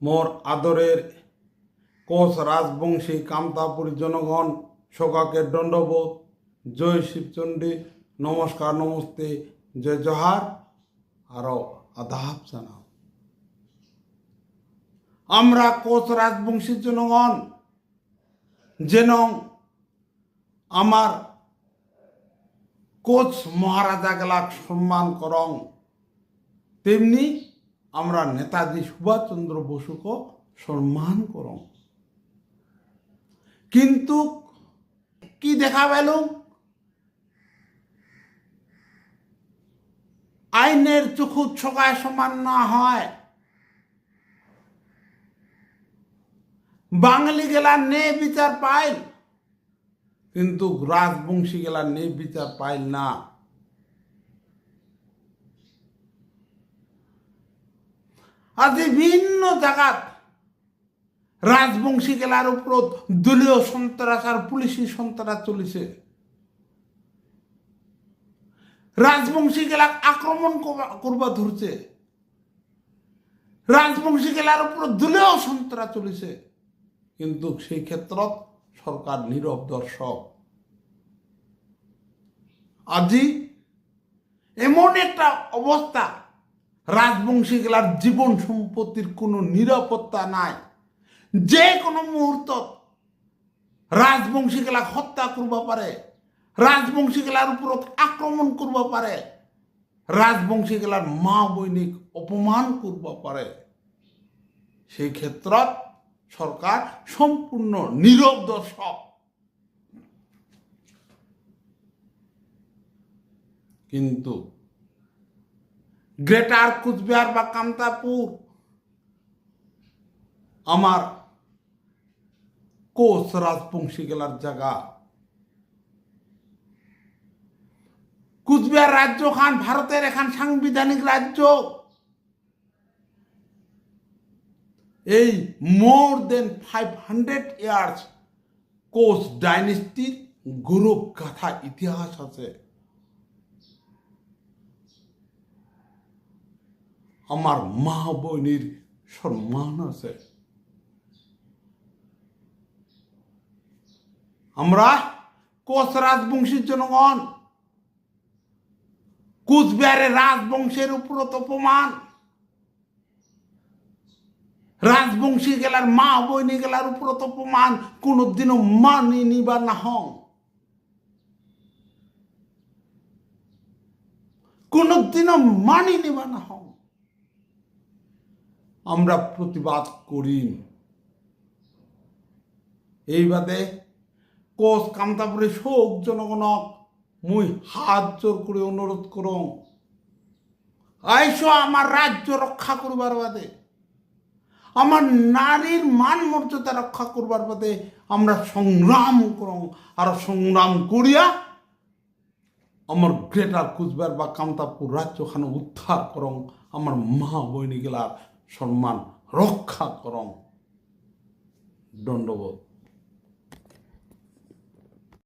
মোর আদরের কোচ রাজবংশী কামতাপুরী জনগণ সকাকে দণ্ডবোধ। জয় শিবচণ্ডী, নমস্কার, নমস্তে, জয় জোহার, আরও আদাব জানাও। আমরা কোচ রাজবংশীর জনগণ যেন আমার কোচ মহারাজা গেলাক সম্মান করং, তেমনি আমরা নেতাজি সুভাষচন্দ্র বসুকে সম্মান করং। কিন্তু কি দেখা পেল, আইনের চক্ষু ছকায় সমান না হয়, বাঙালি গেলা নে বিচার পাইল, কিন্তু রাজবংশী গেলা নে বিচার পাইল না। আজ বিভিন্ন জায়গাত রাজবংশী গেলার উপর দলীয় সন্ত্রাস আর পুলিশি সন্ত্রাস চলেছে। রাজবংশী গেলাক আক্রমণ করবা ধরছে, রাজবংশী গেলার উপর দলীয় সন্ত্রাস চলেছে, কিন্তু সেই ক্ষেত্ৰত সরকার নীরব দর্শক। আজি এমন একটা অবস্থা, রাজবংশী গেলার জীবন সম্পত্তির কোনো নিরাপত্তা নাই। যে কোনো মুহূর্ত রাজবংশী গেলাক হত্যা করবা পারে, রাজবংশী গেলার উপর আক্রমণ করবা পারে, রাজবংশী গেলার মা বৈনিক অপমান করবা পারে। সেই ক্ষেত্ৰত সরকার সম্পূর্ণ নীরব দর্শক। কিন্তু গ্রেটার কুচবিহার বা কামতাপুর আমার কোচ রাজবংশী গেলার জায়গা। কুচবিহার রাজ্য খান ভারতের এখান সাংবিধানিক রাজ্য। এই মোর দেন 500 ইয়ার্স কোচ ডাইনেস্টির গৌরব গাথা ইতিহাস আছে। আমার মা বোনের সম্মান আছে। আমরা কোচ রাজবংশীর জনগণ কুচবিহারের রাজবংশের উপর অপমান, রাজবংশী গেলার মা বৈনী গেলার উপর অপমান কোনদিনও মানি নিবা না হং, কোনদিনও মানি নিবা না হং। আমরা প্রতিবাদ করি। এই বাদে কোচ কামতাপুরে শোক জনগণক মুই হাত জোর করে অনুরোধ করং, আইসো আমার রাজ্য রক্ষা করবার বাদে, আমার নারীর মান মর্যাদা রক্ষা করবার বাদে আমরা সংগ্রাম করং। আর সংগ্রাম করিয়া আমার গ্রেটার কুচবিহার বা কামতাপুর রাজ্যখানে উদ্ধার করং, আমার মা বৈনী গেলার সম্মান রক্ষা করং। দণ্ডবোধ।